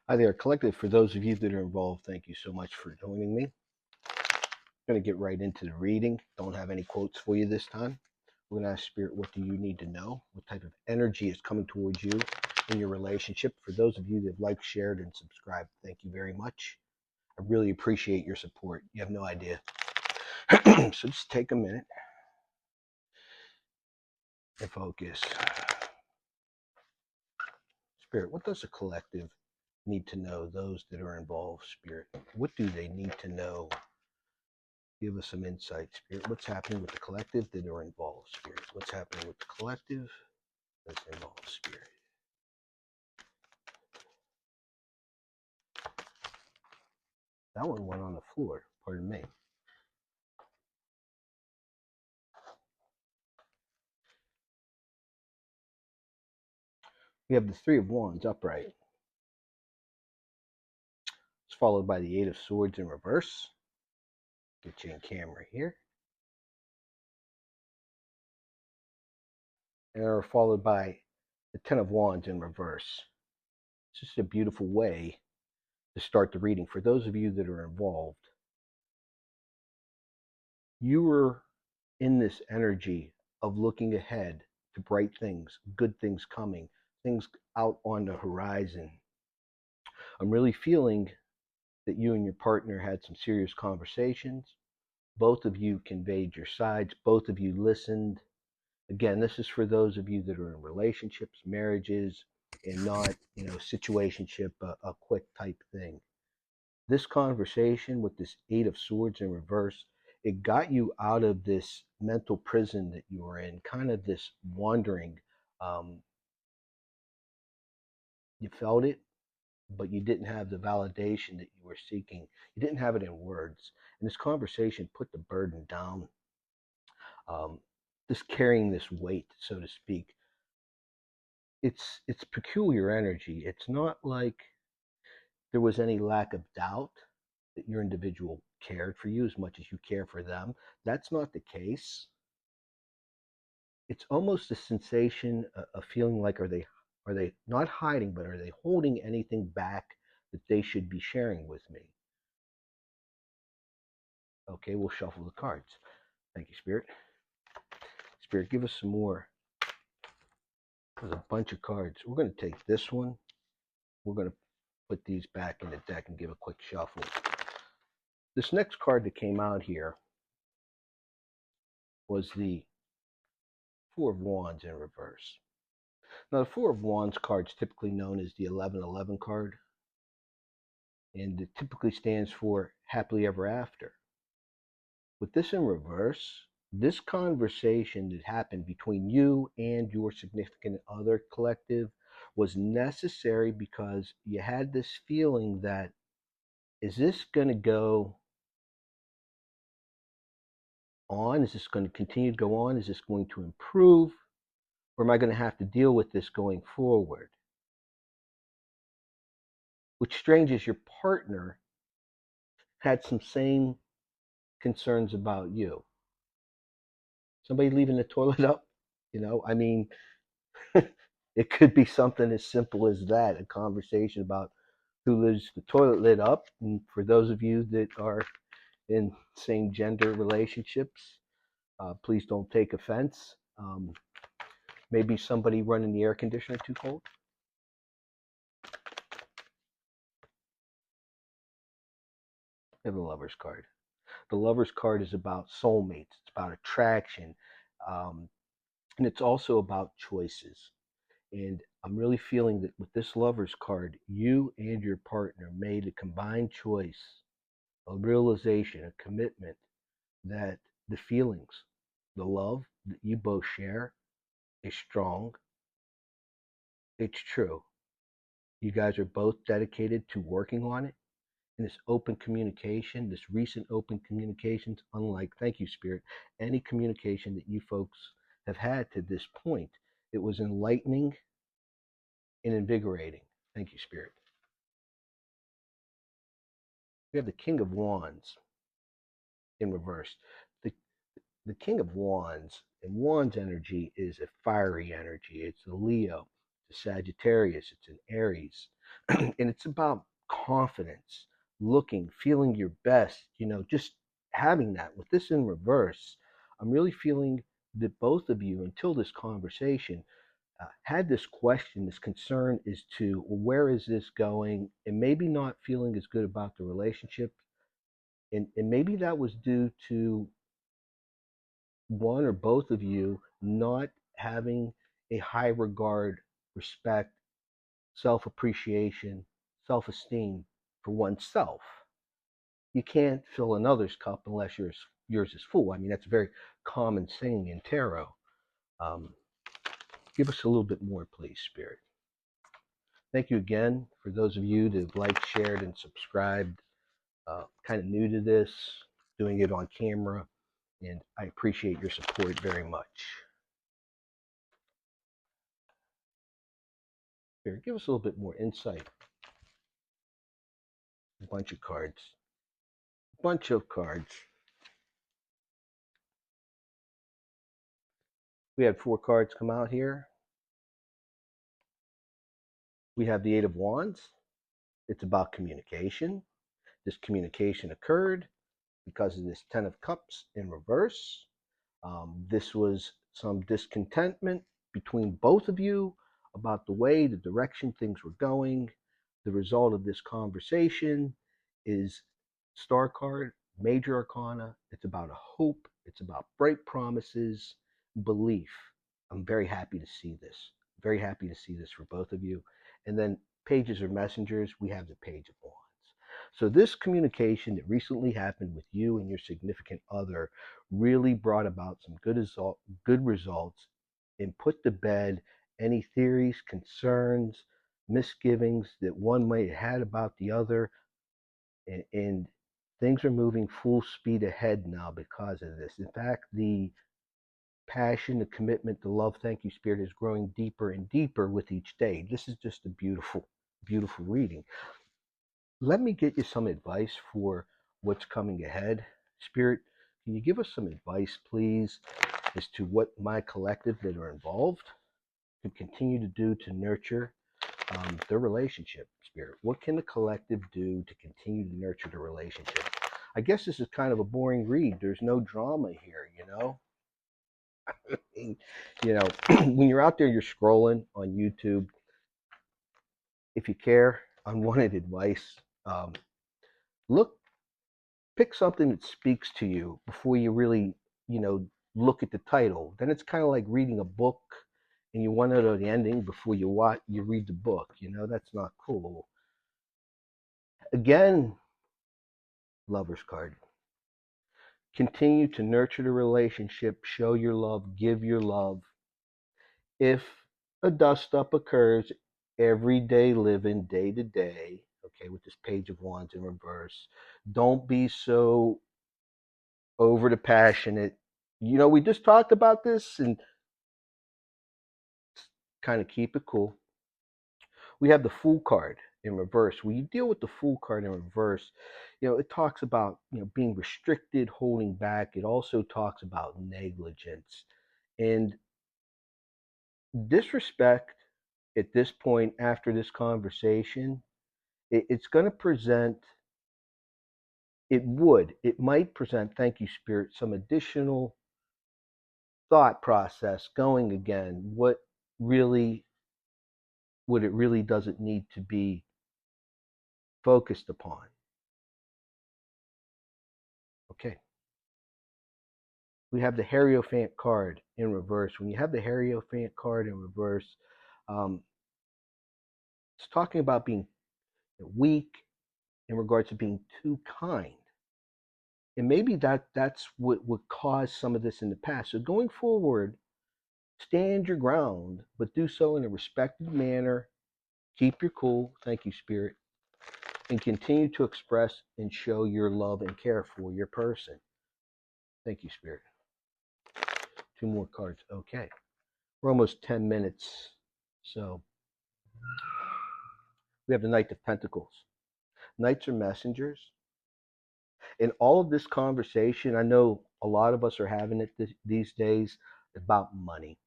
Hi there, Collective. For those of you that are involved, thank you so much for joining me. I'm going to get right into the reading. Don't have any quotes for you this time. We're going to ask Spirit, what do you need to know? What type of energy is coming towards you in your relationship? For those of you that have liked, shared, and subscribed, thank you very much. I really appreciate your support. You have no idea. So just take a minute and focus. Spirit, what does the collective need to know? Those that are involved, Spirit, what do they need to know? Give us some insight, Spirit. What's happening with the collective that are involved, Spirit? What's happening with the collective that's involved, Spirit? That one went on the floor. Pardon me. We have the Three of Wands upright. It's followed by the Eight of Swords in reverse. Get you in camera here. And are followed by the Ten of Wands in reverse. It's just a beautiful way to start the reading. For those of you that are involved, you were in this energy of looking ahead to bright things, good things coming, things out on the horizon. I'm really feeling that you and your partner had some serious conversations. Both of you conveyed your sides. Both of you listened. Again, this is for those of you that are in relationships, marriages, and not, situationship, a quick type thing. This conversation with this Eight of Swords in reverse, it got you out of this mental prison that you were in, kind of this wandering. Um, you felt it, but you didn't have the validation that you were seeking. You didn't have it in words. And this conversation put the burden down, um, just carrying this weight, so to speak. It's peculiar energy. It's not like there was any lack of doubt that your individual cared for you as much as you care for them. That's not the case. It's almost a sensation, a feeling like are they not hiding, but are they holding anything back that they should be sharing with me? Okay, we'll shuffle the cards. Thank you, Spirit. Spirit, give us some more. There's a bunch of cards. We're going to take this one. We're going to put these back in the deck and give a quick shuffle. This next card that came out here was the Four of Wands in reverse. Now, the Four of Wands card is typically known as the 1111 card, and it typically stands for happily ever after. With this in reverse, this conversation that happened between you and your significant other, collective, was necessary because you had this feeling that, is this going to go on? Is this going to continue to go on? Is this going to improve? Or am I going to have to deal with this going forward? Which strange is your partner had some same concerns about you. Somebody leaving the toilet up, I mean, it could be something as simple as that, a conversation about who leaves the toilet lid up. And for those of you that are in same gender relationships, please don't take offense. Maybe somebody running the air conditioner too cold. We have the Lover's card. The Lover's card is about soulmates. It's about attraction. Um, and it's also about choices. And I'm really feeling that with this Lover's card, you and your partner made a combined choice, a realization, a commitment that the feelings, the love that you both share is strong. It's true. You guys are both dedicated to working on it. And this open communication, this recent open communications, unlike, thank you, Spirit, any communication that you folks have had to this point, it was enlightening and invigorating. Thank you, Spirit. We have the King of Wands in reverse. The, the King of Wands and Wands energy is a fiery energy. It's a Leo, it's a Sagittarius, it's an Aries. And it's about confidence, looking, feeling your best, just having that. With this in reverse, I'm really feeling that both of you, until this conversation, had this question, this concern as to, well, where is this going, and maybe not feeling as good about the relationship. And maybe that was due to one or both of you not having a high regard, respect, self appreciation, self esteem for oneself. You can't fill another's cup unless yours is full. I mean, that's a very common saying in tarot. Um, Give us a little bit more, please, Spirit. Thank you again for those of you that have liked, shared, and subscribed. Kind of new to this, doing it on camera, and I appreciate your support very much. Spirit, give us a little bit more insight. A bunch of cards. Bunch of cards. We had 4 cards come out here. We have the 8 of Wands. It's about communication. This communication occurred because of this 10 of Cups in reverse. This was some discontentment between both of you about the way, the direction things were going. The result of this conversation is Star card, Major Arcana. It's about a hope. It's about bright promises, belief. I'm very happy to see this. Very happy to see this for both of you. And then pages or messengers, we have the Page of Wands. So this communication that recently happened with you and your significant other really brought about some good results, and put to bed any theories, concerns, misgivings that one might have had about the other. And things are moving full speed ahead now because of this. In fact, the passion, the commitment, the love, thank you, Spirit, is growing deeper and deeper with each day. This is just a beautiful, beautiful reading. Let me get you some advice for what's coming ahead. Spirit, can you give us some advice, please, as to what my collective that are involved can continue to do to nurture their relationship? Spirit, what can the collective do to continue to nurture the relationship? I guess this is kind of a boring read. There's no drama here, when you're out there, you're scrolling on YouTube. If you care, unwanted advice, look, pick something that speaks to you before you really, look at the title. Then it's kind of like reading a book and you want to know the ending before you read the book. That's not cool. Again, Lover's card. Continue to nurture the relationship, show your love, give your love. If a dust up occurs, everyday living, day to day, okay, with this Page of Wands in reverse, don't be so over the passionate. We just talked about this, and kind of keep it cool. We have the Fool card in reverse. When you deal with the Fool card in reverse, it talks about, being restricted, holding back. It also talks about negligence and disrespect. At this point, after this conversation, it's going to present, it might present, thank you, Spirit, some additional thought process going again. What it really doesn't need to be focused upon. Okay. We have the Hierophant card in reverse. When you have the Hierophant card in reverse, um, it's talking about being weak in regards to being too kind. And maybe that's what would cause some of this in the past. So going forward, stand your ground, but do so in a respected manner. Keep your cool. Thank you, Spirit. And continue to express and show your love and care for your person. Thank you, Spirit. 2 more cards. Okay. We're almost 10 minutes. So we have the Knight of Pentacles. Knights are messengers. In all of this conversation, I know a lot of us are having it these days about money.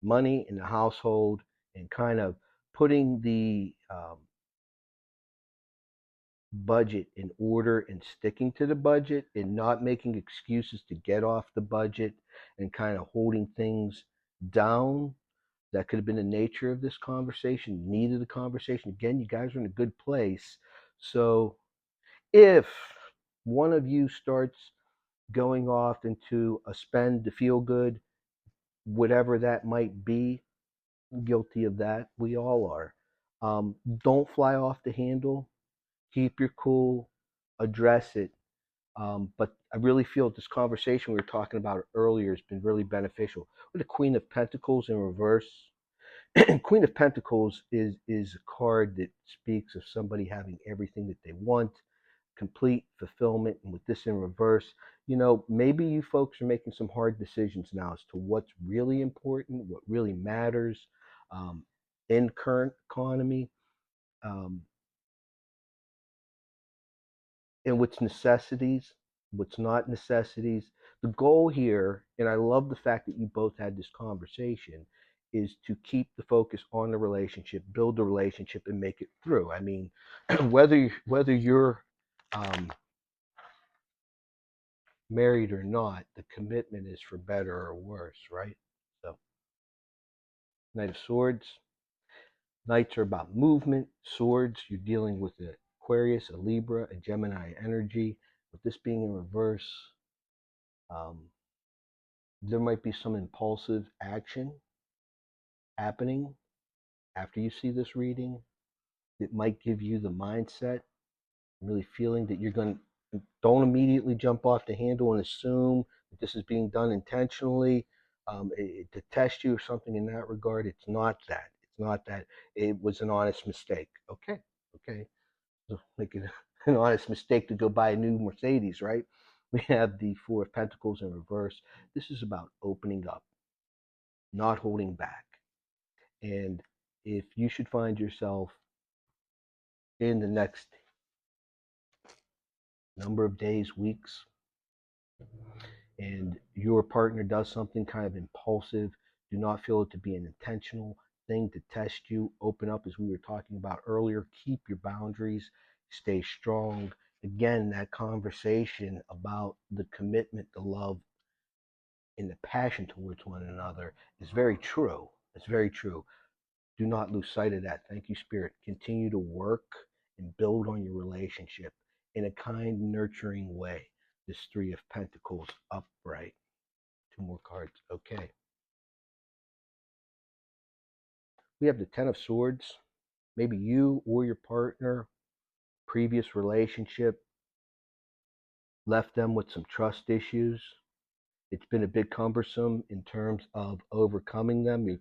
Money in the household, and kind of putting the budget in order and sticking to the budget and not making excuses to get off the budget and kind of holding things down. That could have been the nature of this conversation, needed the conversation. Again, you guys are in a good place. So if one of you starts going off into a spend to feel good, whatever that might be, guilty of that. We all are. Don't fly off the handle. Keep your cool. Address it. But I really feel this conversation we were talking about earlier has been really beneficial. With the Queen of Pentacles in reverse, Queen of Pentacles is a card that speaks of somebody having everything that they want, complete fulfillment. And with this in reverse, maybe you folks are making some hard decisions now as to what's really important, what really matters um, in current economy, um, and what's necessities, what's not necessities. The goal here, and I love the fact that you both had this conversation, is to keep the focus on the relationship, build the relationship, and make it through. I mean, whether you're um, married or not, the commitment is for better or worse, right? So, Knight of Swords. Knights are about movement. Swords, you're dealing with the Aquarius, a Libra, a Gemini energy. With this being in reverse, um, there might be some impulsive action happening after you see this reading that might give you the mindset, really feeling that you're going to, don't immediately jump off the handle and assume that this is being done intentionally to test you or something in that regard. It's not that. It's not that. It was an honest mistake. Okay. Okay. So make it an honest mistake to go buy a new Mercedes, right? We have the Four of Pentacles in reverse. This is about opening up, not holding back. And if you should find yourself in the next number of days, weeks, and your partner does something kind of impulsive, do not feel it to be an intentional thing to test you. Open up, as we were talking about earlier. Keep your boundaries, stay strong. Again, that conversation about the commitment, the love, and the passion towards one another is very true. It's very true. Do not lose sight of that. Thank you, Spirit. Continue to work and build on your relationship in a kind, nurturing way. This Three of Pentacles upright. Two more cards. Okay. We have the Ten of Swords. Maybe you or your partner, previous relationship, left them with some trust issues. It's been a bit cumbersome in terms of overcoming them. You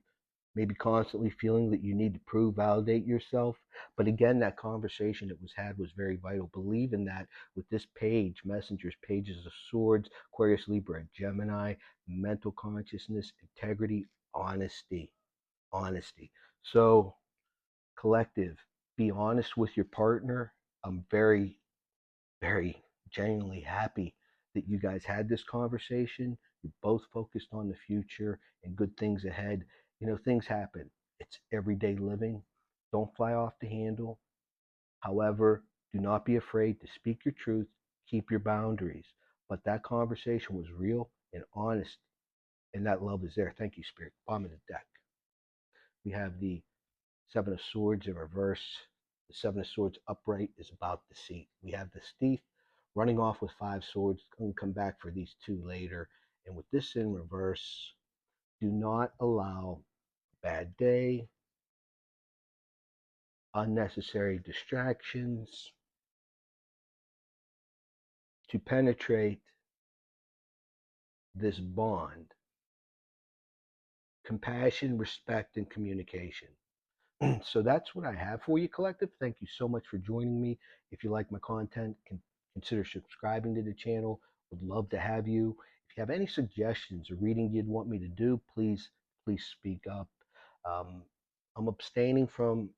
maybe constantly feeling that you need to prove, validate yourself. But again, that conversation that was had was very vital. Believe in that with this page, Messengers, Pages of Swords, Aquarius, Libra, Gemini, mental consciousness, integrity, honesty, honesty. So, collective, be honest with your partner. I'm very, very genuinely happy that you guys had this conversation. You're both focused on the future and good things ahead. Things happen. It's everyday living. Don't fly off the handle. However, do not be afraid to speak your truth. Keep your boundaries. But that conversation was real and honest, and that love is there. Thank you, Spirit. Bottom of the deck. We have the Seven of Swords in reverse. The Seven of Swords upright is about deceit. We have the thief running off with five swords. Going to come back for these two later. And with this in reverse, do not allow a bad day, unnecessary distractions to penetrate this bond. Compassion, respect, and communication. So that's what I have for you, collective. Thank you so much for joining me. If you like my content, consider subscribing to the channel. Would love to have you. If you have any suggestions or reading you'd want me to do, please speak up. Um, I'm abstaining from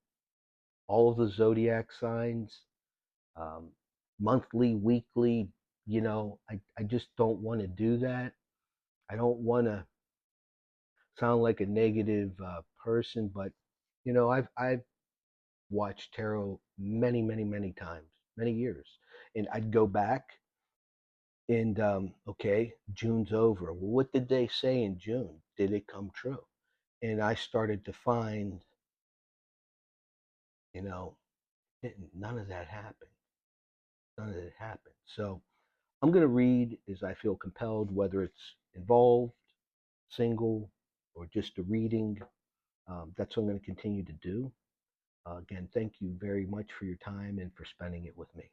all of the zodiac signs, um, monthly, weekly. I just don't want to do that. I don't want to sound like a negative person, but I've watched tarot many, many, many times. many years. And I'd go back and, okay, June's over. Well, what did they say in June? Did it come true? And I started to find, you know, none of that happened. None of it happened. So I'm going to read as I feel compelled, whether it's involved, single, or just a reading. That's what I'm going to continue to do. Again, thank you very much for your time and for spending it with me.